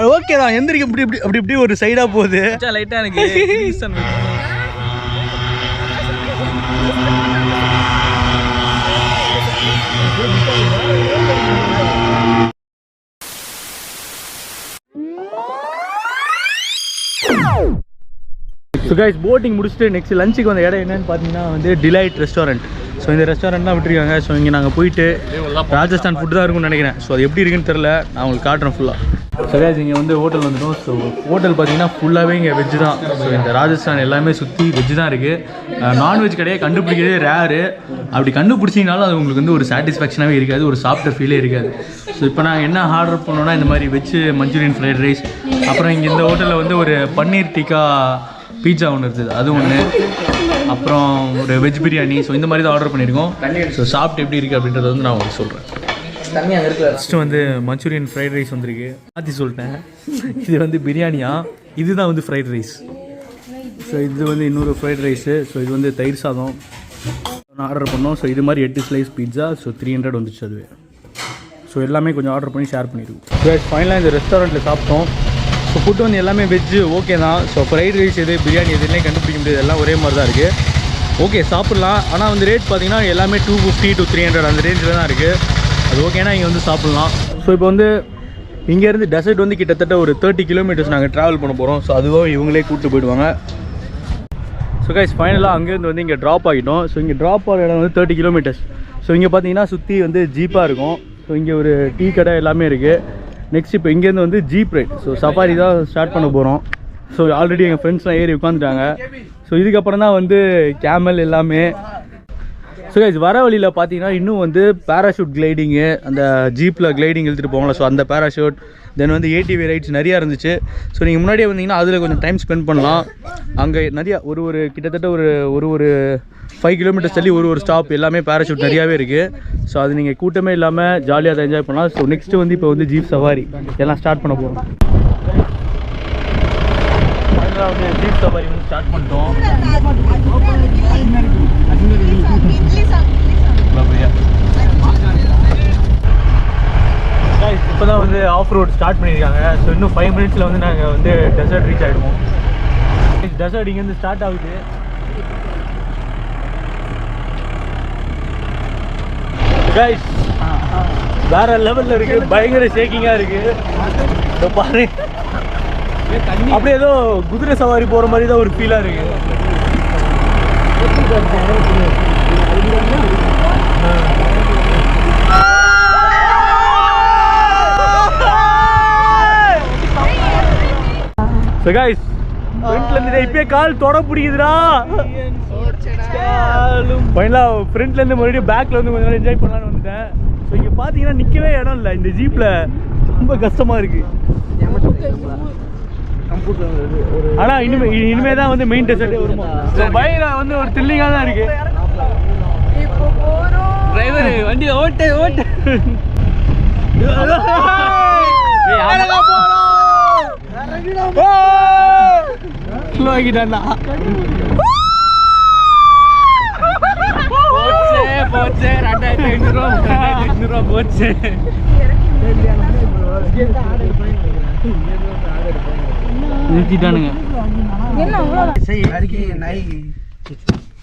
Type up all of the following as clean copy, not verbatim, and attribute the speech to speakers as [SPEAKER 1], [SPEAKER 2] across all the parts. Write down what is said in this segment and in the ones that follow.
[SPEAKER 1] Okay தான். எந்திரிக்க இப்படி இப்படி அப்படி இப்படி ஒரு சைடாக போகுது.
[SPEAKER 2] லைட்டாக எனக்கு
[SPEAKER 1] ஸோ கைஸ் போட்டிங் முடிச்சுட்டு நெக்ஸ்ட் லஞ்சுக்கு வந்த இடம் என்னன்னு பார்த்தீங்கன்னா வந்து டிலைட் ரெஸ்டாரண்ட். ஸோ இந்த ரெஸ்டாரண்ட் தான் விட்டுருக்காங்க. ஸோ இங்கே நாங்கள் போயிட்டு ராஜஸ்தான் ஃபுட்டு தான் இருக்கும்னு நினைக்கிறேன். ஸோ அது எப்படி இருக்குன்னு தெரில, நான் உங்களுக்கு காட்டுறேன் ஃபுல்லாக. ஸோ கைஸ் இங்கே வந்து ஹோட்டல் வந்துட்டோம். ஸோ ஹோட்டல் பார்த்தீங்கன்னா ஃபுல்லாகவே இங்கே வெஜ்ஜு தான். ஸோ இந்த ராஜஸ்தான் எல்லாமே சுற்றி வெஜ்ஜு தான் இருக்குது. நான்வெஜ் கடையே கண்டுபிடிக்கிறதே ரேரு. அப்படி கண்டுபிடிச்சிங்கனாலும் அது உங்களுக்கு வந்து ஒரு சாட்டிஸ்ஃபேக்ஷனாகவே இருக்காது, ஒரு சாப்பிட்ட ஃபீலே இருக்காது. ஸோ இப்போ நான் என்ன ஆர்டர் பண்ணோன்னா இந்த மாதிரி வெஜ்ஜு மஞ்சூரியன் ஃப்ரைட் ரைஸ், அப்புறம் இங்கே இந்த ஹோட்டலில் வந்து ஒரு பன்னீர் டிக்கா பீட்சா ஒன்று இருக்குது, அது ஒன்று, அப்புறம் ஒரு வெஜ் பிரியாணி. ஸோ இந்த மாதிரி தான் ஆர்டர் பண்ணியிருக்கோம். ஸோ சாப்பிட்டு எப்படி இருக்குது அப்படின்றத வந்து நான் உங்களுக்கு சொல்கிறேன். ஃபஸ்ட்டு வந்து மஞ்சூரியன் ஃப்ரைட் ரைஸ் வந்திருக்கு, மாற்றி சொல்லிட்டேன். இது வந்து பிரியாணியா, இதுதான் வந்து ஃப்ரைட் ரைஸ். ஸோ இது வந்து இன்னொரு ஃப்ரைட் ரைஸு. ஸோ இது வந்து தயிர் சாதம் ஆர்டர் பண்ணோம். ஸோ இது மாதிரி 8 ஸ்லைஸ் பீட்சா. ஸோ 300 வந்துச்சு அதுவே. ஸோ எல்லாமே கொஞ்சம் ஆர்டர் பண்ணி ஷேர் பண்ணியிருக்கோம். ஃபைனலாக இந்த ரெஸ்டாரண்ட்டில் சாப்பிட்டோம். ஸோ ஃபுட்டு வந்து எல்லாமே வெஜ்ஜு ஓகே தான். ஸோ ஃப்ரைட் ரைஸ் எது பிரியாணி எதுலேயும் கண்டுபிடிக்க முடியாது, எல்லாம் ஒரே மாதிரி தான் இருக்குது. ஓகே சாப்பிட்லாம். ஆனால் வந்து ரேட் பார்த்தீங்கன்னா எல்லாமே 250 to 300 அந்த ரேஞ்சில் தான் இருக்குது. அது ஓகேனா இங்கே வந்து சாப்பிட்லாம். ஸோ இப்போ வந்து இங்கேருந்து டெசர்ட் வந்து கிட்டத்தட்ட ஒரு 30 கிலோமீட்டர்ஸ் நாங்கள் ட்ராவல் பண்ண போகிறோம். ஸோ அதுவும் இவங்களே கூப்பிட்டு போயிடுவாங்க. ஸோ கைஸ் ஃபைனலாக அங்கேருந்து வந்து இங்கே ட்ராப் ஆகிட்டோம். ஸோ இங்கே ட்ராப் ஆகிற இடம் வந்து 30 கிலோமீட்டர்ஸ். ஸோ இங்கே பார்த்தீங்கன்னா சுற்றி வந்து ஜீப்பாக இருக்கும். ஸோ இங்கே ஒரு டீ கடை எல்லாமே இருக்குது. நெக்ஸ்ட் இப்போ இங்கேருந்து வந்து ஜீப் ரைட். ஸோ சஃபாரி தான் ஸ்டார்ட் பண்ண போகிறோம். ஸோ ஆல்ரெடி எங்கள் ஃப்ரெண்ட்ஸ்லாம் ஏறி உட்காந்துட்டாங்க. ஸோ இதுக்கப்புறம் தான் வந்து கேமல் எல்லாமே. ஸோ கைஸ் வர வழியில் பார்த்தீங்கன்னா இன்னும் வந்து பேராஷூட் கிளைடிங்கு, அந்த ஜீப்பில் கிளைடிங் இழுத்துட்டு போவாங்களா, ஸோ அந்த பேராஷூட், தென் வந்து ஏடிவி ரைட்ஸ் நிறையா இருந்துச்சு. ஸோ நீங்கள் முன்னாடியே வந்தீங்கன்னா அதில் கொஞ்சம் டைம் ஸ்பெண்ட் பண்ணலாம். அங்கே நிறையா ஒரு கிட்டத்தட்ட ஒரு 5 கிலோமீட்டர்ஸ் தள்ளி ஒரு ஸ்டாப் எல்லாமே பேராஷூட் நிறையாவே இருக்குது. ஸோ அது நீங்கள் கூட்டமே இல்லாமல் ஜாலியாக அதை என்ஜாய் பண்ணலாம். ஸோ நெக்ஸ்ட்டு வந்து இப்போ வந்து ஜீப் சவாரி எல்லாம் ஸ்டார்ட் பண்ண போகிறோம். ஜீப் சவாரி வந்து ஸ்டார்ட் பண்ணிட்டோம். இப்போ தான் வந்து ஆஃப் ரோட் ஸ்டார்ட் பண்ணியிருக்காங்க. ஸோ இன்னும் 5 மினிட்ஸில் வந்து நாங்கள் வந்து டெசர்ட் ரீச் ஆகிடுவோம். டெசர்ட் இங்கேருந்து ஸ்டார்ட் ஆகுது. கைஸ் வேற லெவலில் இருக்குது, பயங்கர ஷேக்கிங்காக இருக்குது. இப்போ பாரு, அப்படியே ஏதோ குதிரை சவாரி போகிற மாதிரி தான் ஒரு ஃபீலாக இருக்குது. ஸோ கைஸ் ஃப்ரண்ட்லேருந்து இப்போயே கால் தொட பிடிக்குதுடா. ஃபைனலாக ஃப்ரண்ட்லேருந்து மறுபடியும் பேக்கில் வந்து கொஞ்ச நேரம் என்ஜாய் பண்ணலான்னு வந்துட்டேன். ஸோ இங்கே பார்த்தீங்கன்னா நிற்கவே இடம் இல்லை. இந்த ஜீப்பில் ரொம்ப கஷ்டமாக இருக்குது. ஆனால் இனிமே தான் வந்து மெயின் டெசர்ட்டே வருமா. ஸோ பயங்கர வந்து ஒரு த்ரில்லிங்காக தான் இருக்குது. டிரைவர் வண்டி ஓட்டு ஸ்லோ ஆகிட்டான்டா. போச்சு 2500 போச்சு. நிறுத்திட்டானுங்க.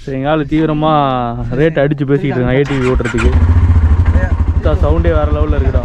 [SPEAKER 1] சரி எங்கால தீவிரமாக ரேட் அடித்து பேசிக்கிட்டு இருக்காங்க ஏடிவி ஓட்டுறதுக்கு. சவுண்டே வேறு லெவலில் இருக்குடா.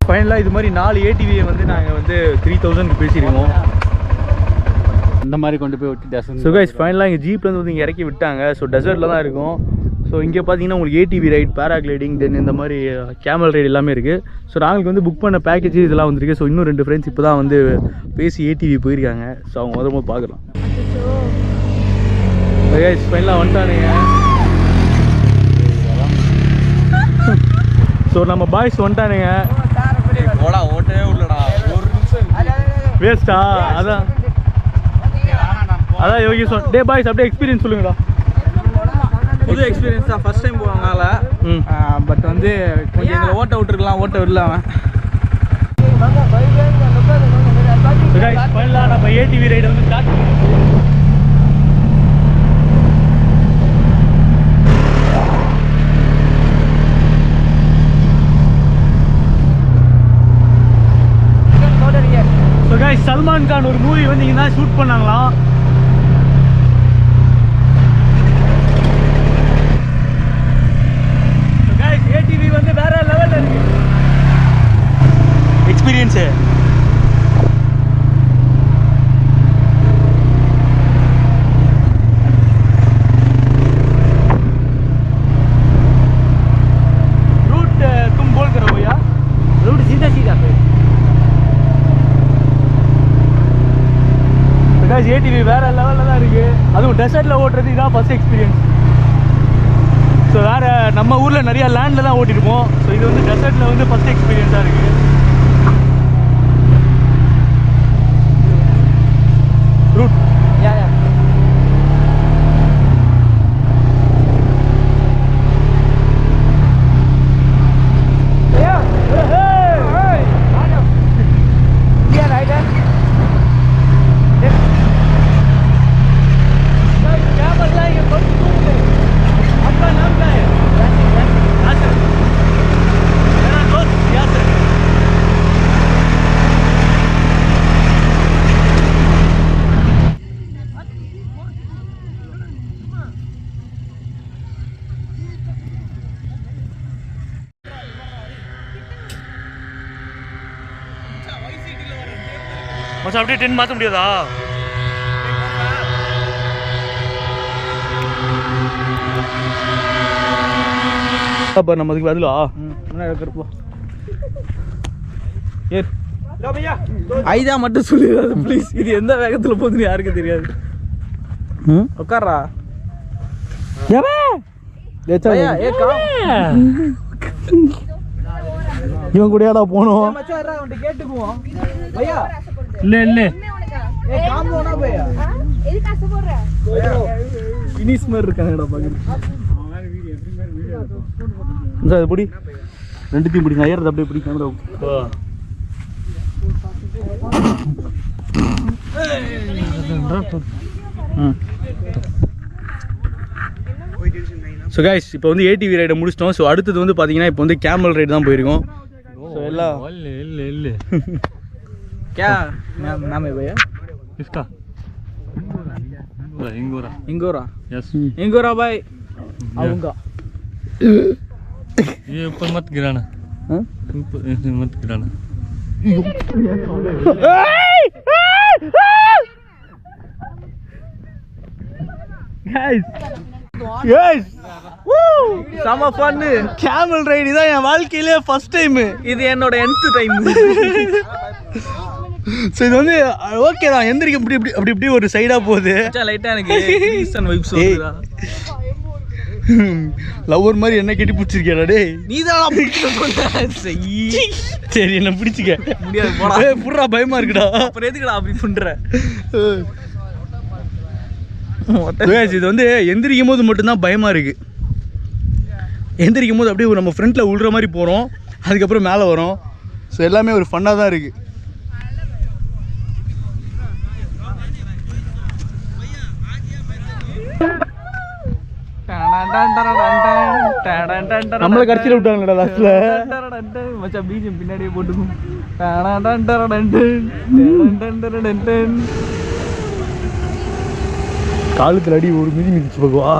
[SPEAKER 1] ஃபைனலாக இது மாதிரி 4 ஏடிவியை வந்து நாங்கள் வந்து 3000 பேசியிருக்கோம்.
[SPEAKER 2] இந்த மாதிரி கொண்டு போய் விட்டு டெசர்ட்.
[SPEAKER 1] ஸோ கைஸ் ஃபைனலாக எங்கள் ஜீப்லேருந்து வந்து இங்கே இறக்கி விட்டாங்க. ஸோ டெசர்ட்டில் தான் இருக்கும். ஸோ இங்கே பார்த்தீங்கன்னா உங்களுக்கு ஏடிவி ரைட், பேராகிளைடிங், தென் இந்த மாதிரி கேமல் ரைடு எல்லாமே இருக்குது. ஸோ நாங்களுக்கு வந்து புக் பண்ண பேக்கேஜ் இதெல்லாம் வந்துருக்கு. ஸோ இன்னும் 2 ஃப்ரெண்ட்ஸ் இப்போ தான் வந்து பேசி ஏடிவி போயிருக்காங்க. ஸோ அவங்க வரும்போது பார்க்கலாம். கைஸ் ஃபைனலாக வந்துட்டானுங்க. ஸோ நம்ம பாய்ஸ் வந்துட்டானுங்க.
[SPEAKER 2] ஓட்டவே உள்ளடா, ஒரு நிமிஷம்
[SPEAKER 1] வேஸ்டா. அதான் யோகி சொன்ன. டே பாய்ஸ் அப்படியே எக்ஸ்பீரியன்ஸ் சொல்லுங்கடா.
[SPEAKER 2] புது எக்ஸ்பீரியன்ஸ் தான், ஃபர்ஸ்ட் டைம் போவாங்கனால பட் வந்து கொஞ்சம் எங்களை ஓட்ட விட்டுருக்கலாம், ஓட்ட விடல அவன்.
[SPEAKER 1] நம்ம ஏடிவி ரைடு வந்து ஸ்டார்ட் சல்மான் கான் ஒரு மூவி வந்து இங்கே தான் ஷூட் பண்ணாங்களாம். ஏடிவி வந்து வேற லெவலில் இருக்கு எக்ஸ்பீரியன்ஸு. रूट तुम बोल करो भैया, रूट सीधा सीधा पे. ஏடிவி வேற லெவலில் தான் இருக்கு. அதுவும் டெசர்ட்டில் ஓட்டுறது இதான் ஃபர்ஸ்ட் எக்ஸ்பீரியன்ஸ். ஸோ வேறு நம்ம ஊரில் நிறையா லேண்டில் தான் ஓட்டிருப்போம். ஸோ இது வந்து டெசர்ட்டில் வந்து ஃபர்ஸ்ட் எக்ஸ்பீரியன்ஸாக இருக்குது. ரூட் மச்சான் அப்படியே 10 மாற்ற முடியாதா? அப்போ நம்ம அதுக்கு பதிலா
[SPEAKER 2] ஐதா மட்டும் சொல்லிடாது ப்ளீஸ். இது எந்த வேகத்தில் போகுதுன்னு யாருக்கு தெரியாது. உட்காரா
[SPEAKER 1] இவன் கூடயாடா போனோம்.
[SPEAKER 2] கேட்டுக்குவோம்.
[SPEAKER 1] இல்லை இல்லை
[SPEAKER 2] இனிஸ் மாதிரி இருக்காங்கடா பாக்குறது.
[SPEAKER 1] அது பிடி, ரெண்டுத்தையும் பிடிங்க. ஐயறது அப்படியே பிடி கேமரா. ஸோ கைஸ் இப்போ வந்து ஏடிவி ரைடை முடிச்சிட்டோம். ஸோ அடுத்தது வந்து பார்த்தீங்கன்னா இப்போ வந்து கேமல் ரைடு தான் போயிருக்கோம். ஸோ எல்லாம்
[SPEAKER 2] இல்லை क्या नाम है भैया
[SPEAKER 3] इसका? इंगोरा.
[SPEAKER 2] इंगोरा
[SPEAKER 3] यस
[SPEAKER 2] इंगोरा भाई आऊंगा.
[SPEAKER 3] ये ऊपर मत गिराना, ऊपर मत गिराना.
[SPEAKER 2] செம ஃபன்னு.
[SPEAKER 1] கேமல் ரைடு தான் என் வாழ்க்கையிலே ஃபர்ஸ்ட் டைம்.
[SPEAKER 2] இது என்னோட nth டைம்.
[SPEAKER 1] ஸோ இது வந்து ஓகே தான். எந்திரிக்க இப்படி இப்படி அப்படி இப்படி ஒரு சைடாக போகுது.
[SPEAKER 2] லைட்டாக எனக்கு ஈஸ்டர்ன் வைப்ஸ் வருதுடா.
[SPEAKER 1] லவ்வர் மாதிரி என்ன கட்டி பிடிச்சிருக்கேடா டேய்.
[SPEAKER 2] நீ தான்
[SPEAKER 1] சரி என்ன பிடிச்சிக்க
[SPEAKER 2] முடியாது போடா.
[SPEAKER 1] புடுறா பயமா இருக்குடா.
[SPEAKER 2] அப்புறம் எதுக்குடா அப்படி பண்ற?
[SPEAKER 1] இது வந்து எந்திரிக்கும் போது மட்டும்தான் பயமா இருக்கு. எந்திரிக்கும் போது அப்படியே நம்ம ஃப்ரண்ட்ல உள்ற மாதிரி போகிறோம், அதுக்கப்புறம் மேலே வரோம். ஸோ எல்லாமே ஒரு ஃபன்னாக தான் இருக்குது. நம்மளை கடைசியில் விட்டாங்களா லாஸ்ட்ல?
[SPEAKER 2] மச்சான் பீஜம் பின்னாடியே போட்டுக்கும்.
[SPEAKER 1] காலுக்கு அடி ஒரு மிதி மிதிச்சு போகுவா.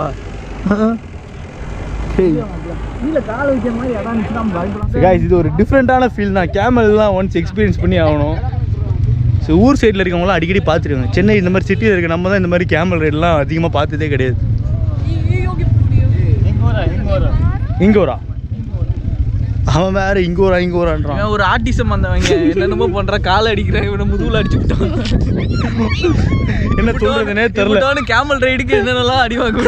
[SPEAKER 1] இது ஒரு டிஃப்ரெண்ட்டான ஃபீல் தான். கேமல்லாம் ஒன்ஸ் எக்ஸ்பீரியன்ஸ் பண்ணி ஆகணும். ஸோ ஊர் சைடில் இருக்கவங்களாம் அடிக்கடி பார்த்துருக்காங்க. சென்னை இந்த மாதிரி சிட்டியில் இருக்க நம்ம தான் இந்த மாதிரி கேமல் ரைடெலாம் அதிகமாக பார்த்ததே கிடையாது. இங்கோரா அவன் வேற இங்கோரான்றான்.
[SPEAKER 2] ஒரு ஆர்டிசம் வந்தவங்க என்னென்னமோ பண்ற, காலை அடிக்கிறேன், இவனை முதுகுல அடிச்சு விட்டான்.
[SPEAKER 1] என்ன சொல்றதுனே தெரியல.
[SPEAKER 2] கேமல் ரைடுக்கு என்னென்னலாம் அடி வாங்க.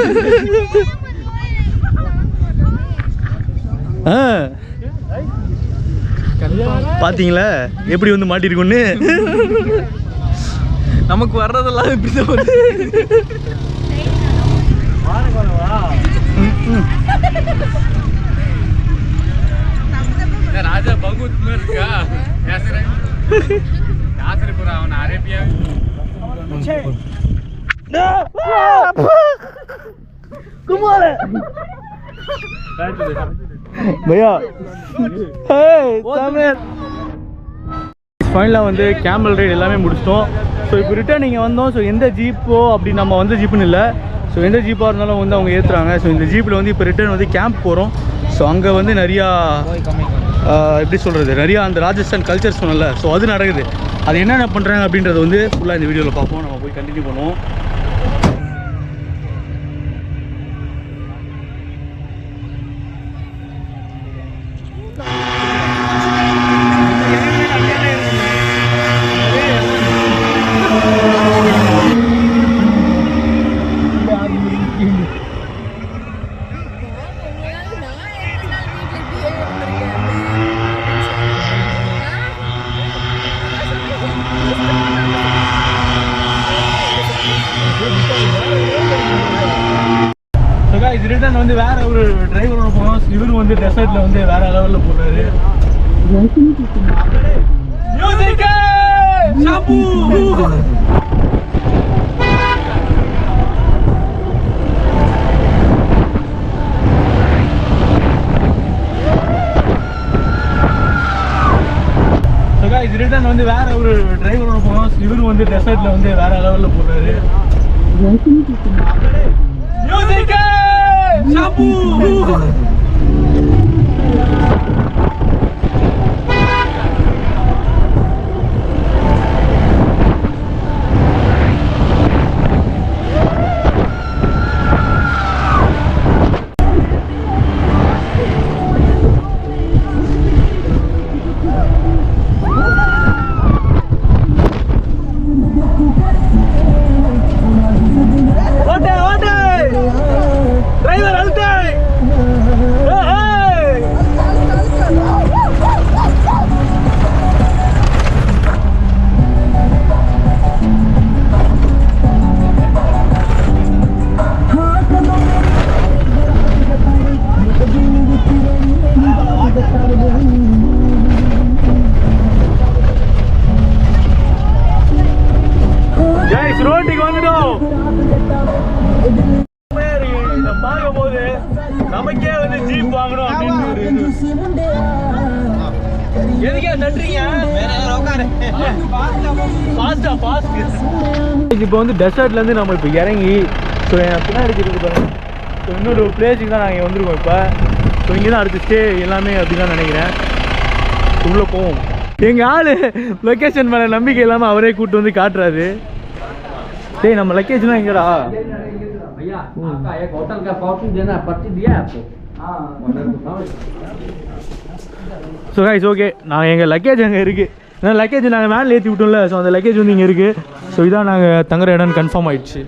[SPEAKER 1] பாத்தீங்களா எப்படி வந்து மாட்டிருக்கோன்னு.
[SPEAKER 2] நமக்கு வர்றதெல்லாம் இப்படிதான் வருது.
[SPEAKER 1] பையா ஃபைனலாக வந்து கேமல் ரைடு எல்லாமே முடிச்சிட்டோம். ஸோ இப்போ ரிட்டர்ன் இங்கே வந்தோம். ஸோ எந்த ஜீப்போ அப்படி நம்ம வந்து ஜீப்புன்னு இல்லை. ஸோ எந்த ஜீப்பாக இருந்தாலும் வந்து அவங்க ஏற்றுறாங்க. ஸோ இந்த ஜீப்பில் வந்து இப்போ ரிட்டர்ன் வந்து கேம்ப் போகிறோம். ஸோ அங்கே வந்து நிறையா எப்படி சொல்கிறது, நிறையா அந்த ராஜஸ்தான் கல்ச்சர் சொன்னல, ஸோ அது நடக்குது. அது என்னென்ன பண்ணுறாங்க அப்படின்றத வந்து ஃபுல்லாக இந்த வீடியோவில் பார்ப்போம். நம்ம போய் கண்டினியூ பண்ணுவோம். இது ரிட்டர்ன் வந்து வேற ஒரு டிரைவரோட போனோம். இவரு வந்து டெசர்ட்ல வந்து வேற லெவல்ல போறாரு. இது ரிட்டர்ன் வந்து வேற ஒரு டிரைவரோட போனோம். இவரு வந்து டெசர்ட்ல வந்து வேற லெவல்ல போறாரு. ரோட்டுக்கு வந்துட்டோம். பார்க்கும் போது நமக்கே வந்து ஜீப் வாங்கணும் அப்படின்னு எதுக்கே நன்றீங்க. இப்போ வந்து டெசர்ட்லேருந்து நம்ம இப்போ இறங்கி ஸோ என் பின்னாடி இருக்குது பாருங்க. ஸோ இன்னொரு பிளேஸுக்கு தான் நாங்கள் வந்திருக்கோம் இப்போ. ஸோ இங்கே தான் அடுத்து ஸ்டே எல்லாமே அப்படி தான் நினைக்கிறேன். உள்ளே போவோம். எங்கள் ஆள் லொக்கேஷன் மேலே நம்பிக்கை இல்லாமல் அவரே கூப்பிட்டு வந்து காட்டுறாரு. டேய் நம்ம லக்கேஜ்லாம் எங்கடா? भैया आपका एक होटल का पर्ची देना, पर्ची दिया आपको? हाँ. ஸோ கைஸ் ஓகே, நாங்கள் எங்கள் லக்கேஜ் அங்கே இருக்குது. ஏன்னா லக்கேஜ் நாங்கள் வேனில் ஏற்றி விட்டோம்ல. ஸோ அந்த லக்கேஜ் வந்து இங்கே இருக்குது. ஸோ இதான் நாங்கள் தங்குற இடம்னு கன்ஃபார்ம் ஆயிடுச்சு.